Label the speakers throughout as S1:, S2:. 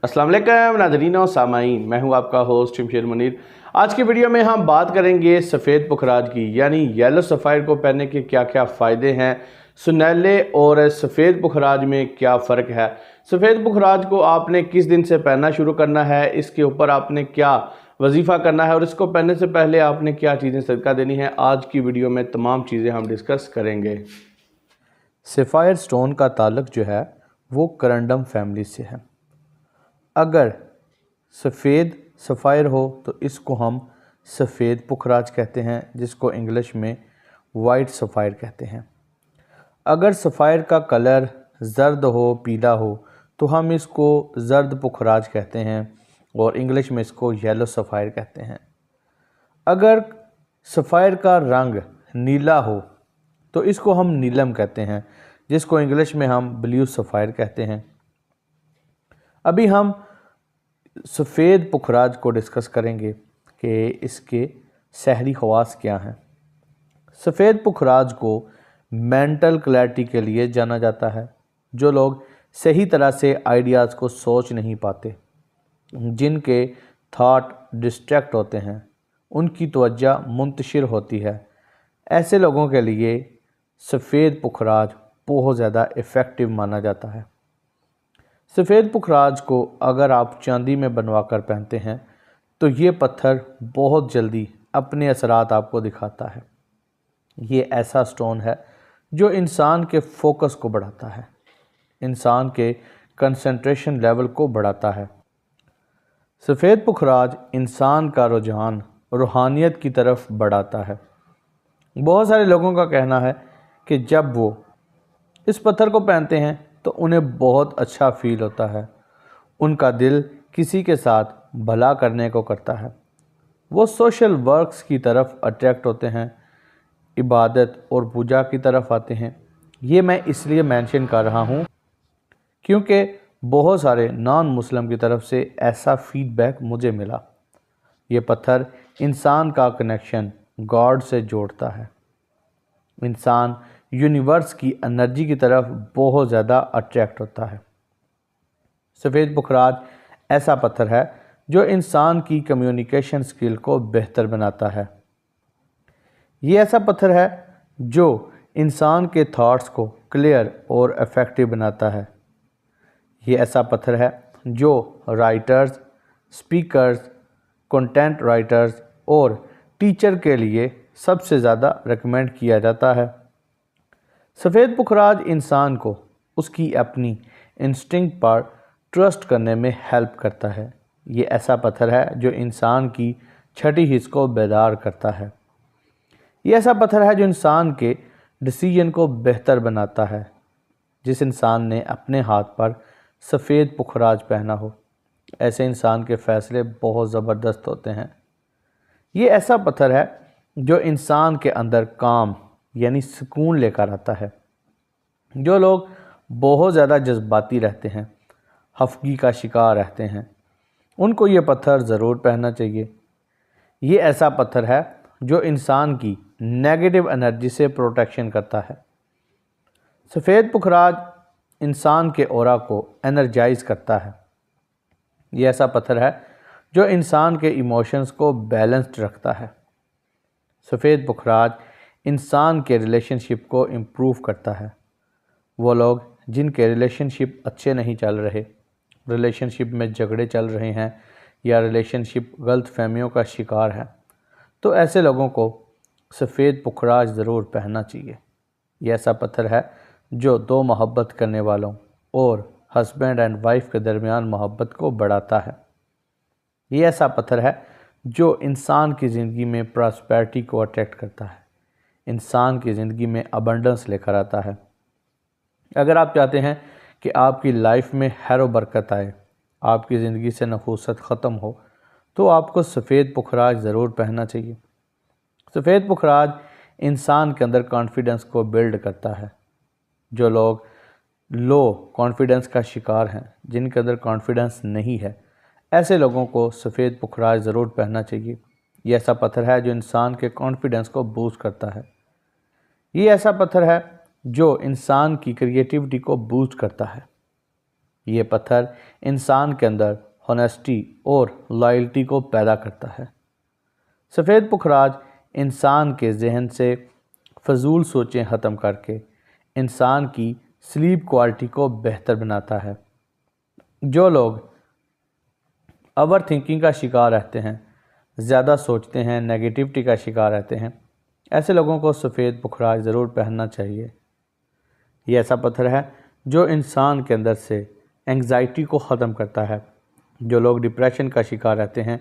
S1: अस्सलाम वालेकुम नाज़रीन और सामाईन, मैं हूं आपका होस्ट शमशेर मुनीर। आज की वीडियो में हम बात करेंगे सफ़ेद पुखराज की, यानी येलो सफ़ायर को पहनने के क्या क्या फ़ायदे हैं, सुनहले और सफ़ेद पुखराज में क्या फ़र्क है, सफ़ेद पुखराज को आपने किस दिन से पहनना शुरू करना है, इसके ऊपर आपने क्या वजीफ़ा करना है और इसको पहनने से पहले आपने क्या चीज़ें सदका देनी है। आज की वीडियो में तमाम चीज़ें हम डिस्कस करेंगे।
S2: सफ़ायर स्टोन का ताल्लुक़ जो है वो करंडम फैमिली से है। अगर सफ़ेद सफ़ायर हो तो इसको हम सफ़ेद पुखराज कहते हैं, जिसको इंग्लिश में वाइट सफ़ायर कहते हैं। अगर सफ़ायर का कलर ज़र्द हो, पीला हो, तो हम इसको ज़र्द पुखराज कहते हैं और इंग्लिश में इसको येलो सफ़ायर कहते हैं। अगर सफ़ायर का रंग नीला हो तो इसको हम नीलम कहते हैं, जिसको इंग्लिश में हम ब्लू सफ़ायर कहते हैं। अभी हम सफ़ेद पुखराज को डिस्कस करेंगे कि इसके सहरी ख़वास क्या हैं। सफ़ेद पुखराज को मेंटल क्लैरिटी के लिए जाना जाता है। जो लोग सही तरह से आइडियाज़ को सोच नहीं पाते, जिनके थाट डिस्ट्रैक्ट होते हैं, उनकी तवज्जो मुंतशिर होती है, ऐसे लोगों के लिए सफ़ेद पुखराज बहुत ज़्यादा इफ़ेक्टिव माना जाता है। सफ़ेद पुखराज को अगर आप चांदी में बनवा कर पहनते हैं तो ये पत्थर बहुत जल्दी अपने असरात आपको दिखाता है। ये ऐसा स्टोन है जो इंसान के फोकस को बढ़ाता है, इंसान के कंसंट्रेशन लेवल को बढ़ाता है। सफ़ेद पुखराज इंसान का रुझान रूहानियत की तरफ बढ़ाता है। बहुत सारे लोगों का कहना है कि जब वो इस पत्थर को पहनते हैं तो उन्हें बहुत अच्छा फ़ील होता है, उनका दिल किसी के साथ भला करने को करता है, वो सोशल वर्क्स की तरफ अट्रैक्ट होते हैं, इबादत और पूजा की तरफ आते हैं। ये मैं इसलिए मेंशन कर रहा हूँ क्योंकि बहुत सारे नॉन मुस्लिम की तरफ से ऐसा फीडबैक मुझे मिला। ये पत्थर इंसान का कनेक्शन गॉड से जोड़ता है, इंसान यूनिवर्स की एनर्जी की तरफ बहुत ज़्यादा अट्रैक्ट होता है। सफ़ेद पुखराज ऐसा पत्थर है जो इंसान की कम्युनिकेशन स्किल को बेहतर बनाता है। ये ऐसा पत्थर है जो इंसान के थॉट्स को क्लियर और इफ़ेक्टिव बनाता है। ये ऐसा पत्थर है जो राइटर्स, स्पीकर्स, कंटेंट राइटर्स और टीचर के लिए सबसे ज़्यादा रिकमेंड किया जाता है। सफ़ेद पुखराज इंसान को उसकी अपनी इंस्टिंक्ट पर ट्रस्ट करने में हेल्प करता है। ये ऐसा पत्थर है जो इंसान की छठी हिस्स को बेदार करता है। ये ऐसा पत्थर है जो इंसान के डिसीजन को बेहतर बनाता है। जिस इंसान ने अपने हाथ पर सफ़ेद पुखराज पहना हो, ऐसे इंसान के फ़ैसले बहुत ज़बरदस्त होते हैं। ये ऐसा पत्थर है जो इंसान के अंदर काम यानी सुकून लेकर आता है। जो लोग बहुत ज़्यादा जज्बाती रहते हैं, हफ़गी का शिकार रहते हैं, उनको ये पत्थर ज़रूर पहनना चाहिए। ये ऐसा पत्थर है जो इंसान की नेगेटिव एनर्जी से प्रोटेक्शन करता है। सफ़ेद पुखराज इंसान के ऑरा को एनर्जाइज करता है। ये ऐसा पत्थर है जो इंसान के इमोशंस को बैलेंस्ड रखता है। सफ़ेद पुखराज इंसान के रिलेशनशिप को इम्प्रूव करता है। वो लोग जिनके रिलेशनशिप अच्छे नहीं चल रहे, रिलेशनशिप में झगड़े चल रहे हैं या रिलेशनशिप गलत फहमियों का शिकार है, तो ऐसे लोगों को सफ़ेद पुखराज ज़रूर पहनना चाहिए। यह ऐसा पत्थर है जो दो मोहब्बत करने वालों और हस्बैंड एंड वाइफ के दरमियान मोहब्बत को बढ़ाता है। ये ऐसा पत्थर है जो इंसान की ज़िंदगी में प्रॉस्पेरिटी को अट्रैक्ट करता है, इंसान की ज़िंदगी में अबंडेंस लेकर आता है। अगर आप चाहते हैं कि आपकी लाइफ में खैर व बरकत आए, आपकी ज़िंदगी से नफूसत ख़त्म हो, तो आपको सफ़ेद पुखराज ज़रूर पहनना चाहिए। सफ़ेद पुखराज इंसान के अंदर कॉन्फिडेंस को बिल्ड करता है। जो लोग लो कॉन्फिडेंस का शिकार हैं, जिनके अंदर कॉन्फिडेंस नहीं है, ऐसे लोगों को सफ़ेद पुखराज ज़रूर पहनना चाहिए। ये ऐसा पत्थर है जो इंसान के कॉन्फिडेंस को बूस्ट करता है। ये ऐसा पत्थर है जो इंसान की क्रिएटिविटी को बूस्ट करता है। ये पत्थर इंसान के अंदर होनेस्टी और लॉयल्टी को पैदा करता है। सफ़ेद पुखराज इंसान के जहन से फजूल सोचें ख़त्म करके इंसान की स्लीप क्वालिटी को बेहतर बनाता है। जो लोग ओवर थिंकिंग का शिकार रहते हैं, ज़्यादा सोचते हैं, नेगेटिविटी का शिकार रहते हैं, ऐसे लोगों को सफ़ेद पुखराज ज़रूर पहनना चाहिए। ये ऐसा पत्थर है जो इंसान के अंदर से एंग्जाइटी को ख़त्म करता है। जो लोग डिप्रेशन का शिकार रहते हैं,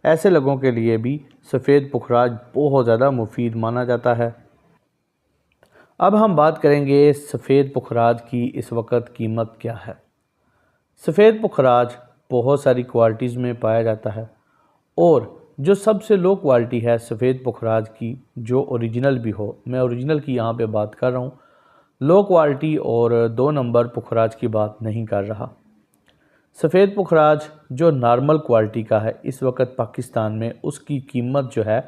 S2: ऐसे लोगों के लिए भी सफ़ेद पुखराज बहुत ज़्यादा मुफीद माना जाता है। अब हम बात करेंगे सफ़ेद पुखराज की इस वक्त कीमत क्या है। सफ़ेद पुखराज बहुत सारी क्वालिटीज़ में पाया जाता है और जो सबसे लो क्वालिटी है सफ़ेद पुखराज की, जो ओरिजिनल भी हो, मैं ओरिजिनल की यहाँ पे बात कर रहा हूँ, लो क्वालिटी और 2 नंबर पुखराज की बात नहीं कर रहा। सफ़ेद पुखराज जो नॉर्मल क्वालिटी का है इस वक्त पाकिस्तान में उसकी कीमत जो है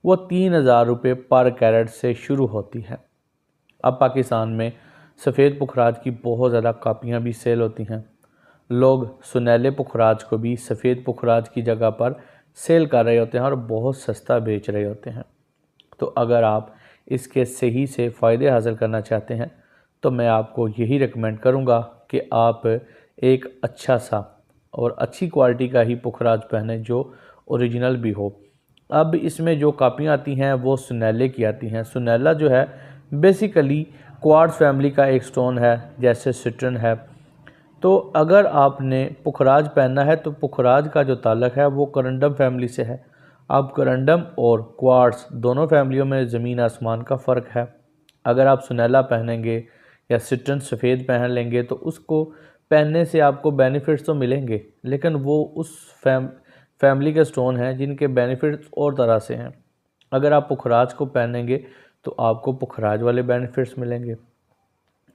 S2: वो 3000 रुपये पर कैरेट से शुरू होती है। अब पाकिस्तान में सफ़ेद पुखराज की बहुत ज़्यादा कापियाँ भी सेल होती हैं। लोग सुनहले पुखराज को भी सफ़ेद पुखराज की जगह पर सेल कर रहे होते हैं और बहुत सस्ता बेच रहे होते हैं। तो अगर आप इसके सही से फ़ायदे हासिल करना चाहते हैं तो मैं आपको यही रिकमेंड करूँगा कि आप एक अच्छा सा और अच्छी क्वालिटी का ही पुखराज पहने जो ओरिजिनल भी हो। अब इसमें जो कापियाँ आती हैं वो सुनहले की आती हैं। सुनहला जो है बेसिकली क्वार्ट्ज फैमिली का एक स्टोन है, जैसे सिट्रन है। तो अगर आपने पुखराज पहनना है तो पुखराज का जो ताल्लुक़ है वो करंडम फैमिली से है। अब करंडम और क्वार्ट्ज दोनों फैमिलियों में ज़मीन आसमान का फ़र्क है। अगर आप सुनहला पहनेंगे या सिट्रन सफ़ेद पहन लेंगे तो उसको पहनने से आपको बेनिफिट्स तो मिलेंगे, लेकिन वो उस फैमिली के स्टोन हैं जिनके बेनिफिट्स और तरह से हैं। अगर आप पुखराज को पहनेंगे तो आपको पुखराज वाले बेनिफिट्स मिलेंगे।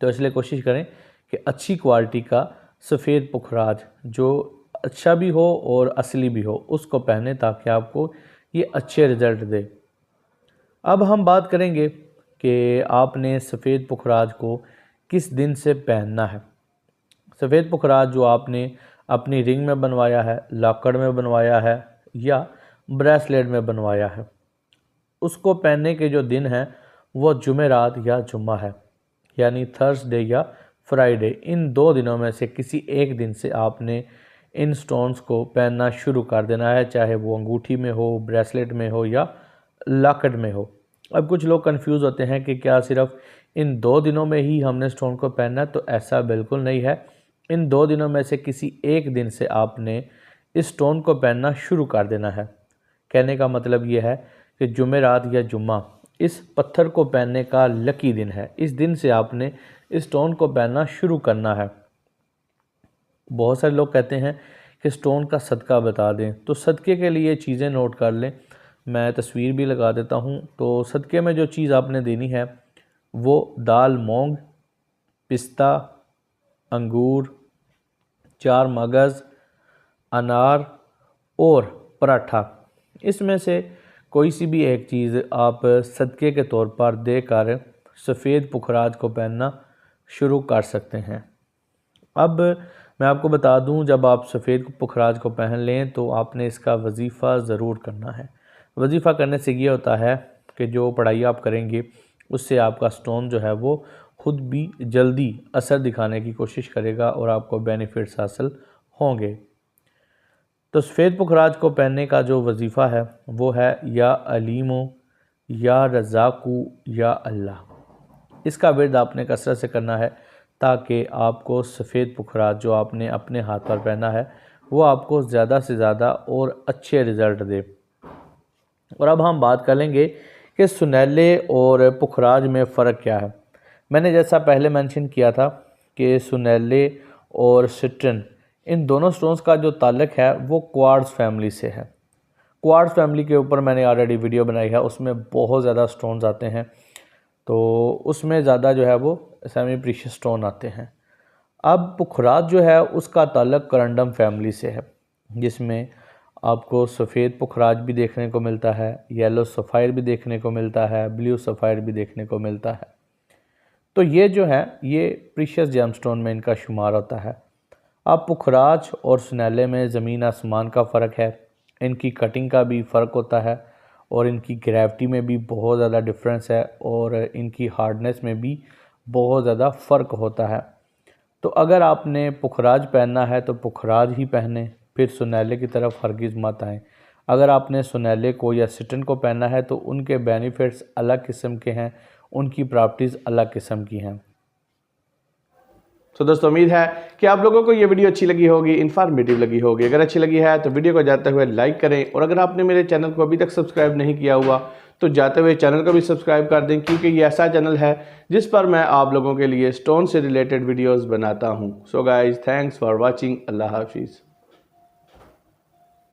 S2: तो इसलिए कोशिश करें कि अच्छी क्वालिटी का सफ़ेद पुखराज जो अच्छा भी हो और असली भी हो उसको पहने ताकि आपको ये अच्छे रिज़ल्ट दे। अब हम बात करेंगे कि आपने सफ़ेद पुखराज को किस दिन से पहनना है। सफ़ेद पुखराज जो आपने अपनी रिंग में बनवाया है, लॉकेट में बनवाया है या ब्रेसलेट में बनवाया है, उसको पहनने के जो दिन हैं वो जुमेरात या जुम्मा है, यानी थर्सडे या फ्राइडे। इन 2 दिनों में से किसी एक दिन से आपने इन स्टोन्स को पहनना शुरू कर देना है, चाहे वो अंगूठी में हो, ब्रेसलेट में हो या लॉकेट में हो। अब कुछ लोग कंफ्यूज होते हैं कि क्या सिर्फ इन 2 दिनों में ही हमने स्टोन को पहनना है, तो ऐसा बिल्कुल नहीं है। इन 2 दिनों में से किसी एक दिन से आपने इस स्टोन को पहनना शुरू कर देना है। कहने का मतलब ये है कि जुमेरात या जुम्मा इस पत्थर को पहनने का लकी दिन है। इस दिन से आपने इस स्टोन को पहनना शुरू करना है। बहुत सारे लोग कहते हैं कि स्टोन का सदका बता दें, तो सदक़े के लिए चीज़ें नोट कर लें, मैं तस्वीर भी लगा देता हूँ। तो सदक़े में जो चीज़ आपने देनी है वो दाल मूंग, पिस्ता, अंगूर, 4 मगज़, अनार और पराठा, इसमें से कोई सी भी एक चीज़ आप सदक़े के तौर पर देकर सफ़ेद पुखराज को पहनना शुरू कर सकते हैं। अब मैं आपको बता दूं, जब आप सफ़ेद पुखराज को पहन लें तो आपने इसका वजीफ़ा ज़रूर करना है। वजीफ़ा करने से ये होता है कि जो पढ़ाई आप करेंगे उससे आपका स्टोन जो है वो ख़ुद भी जल्दी असर दिखाने की कोशिश करेगा और आपको बेनिफिट्स हासिल होंगे। तो सफ़ेद पुखराज को पहनने का जो वजीफ़ा है वो है या अलीमो या रज़ाकू या अल्लाह। इसका विर्द आपने कसरत से करना है ताकि आपको सफ़ेद पुखराज जो आपने अपने हाथ पर पहना है वो आपको ज़्यादा से ज़्यादा और अच्छे रिज़ल्ट दे। और अब हम बात कर लेंगे कि सुनहले और पुखराज में फ़र्क क्या है। मैंने जैसा पहले मेंशन किया था कि सुनहले और सिट्रन, इन दोनों स्टोन्स का जो ताल्लुक़ है वो क्वार्ट्ज फैमिली से है। क्वार्ट्ज फैमिली के ऊपर मैंने ऑलरेडी वीडियो बनाई है, उसमें बहुत ज़्यादा स्टोन्स आते हैं, तो उसमें ज़्यादा जो है वो सेमी प्रीशियस स्टोन आते हैं। अब पुखराज जो है उसका ताल्लुक़ करंडम फैमिली से है, जिसमें आपको सफ़ेद पुखराज भी देखने को मिलता है, येलो सफ़ायर भी देखने को मिलता है, ब्लू सफ़ायर भी देखने को मिलता है। तो ये जो है ये प्रीशियस जेमस्टोन में इनका शुमार होता है। अब पुखराज और सुनैले में ज़मीन आसमान का फ़र्क है। इनकी कटिंग का भी फ़र्क होता है और इनकी ग्रेविटी में भी बहुत ज़्यादा डिफरेंस है और इनकी हार्डनेस में भी बहुत ज़्यादा फ़र्क होता है। तो अगर आपने पुखराज पहनना है तो पुखराज ही पहने, फिर सुनैले की तरफ हरगिज़ मत आएँ। अगर आपने सुनैले को या सिटन को पहनना है तो उनके बेनिफिट्स अलग किस्म के हैं, उनकी प्रॉपर्टीज़ अलग किस्म की हैं।
S1: तो दोस्तों उम्मीद है कि आप लोगों को ये वीडियो अच्छी लगी होगी, इन्फॉर्मेटिव लगी होगी। अगर अच्छी लगी है तो वीडियो को जाते हुए लाइक करें और अगर आपने मेरे चैनल को अभी तक सब्सक्राइब नहीं किया हुआ तो जाते हुए चैनल को भी सब्सक्राइब कर दें, क्योंकि ये ऐसा चैनल है जिस पर मैं आप लोगों के लिए स्टोन से रिलेटेड वीडियोज़ बनाता हूँ। So guys, thanks for watching. अल्लाह हाफिज़।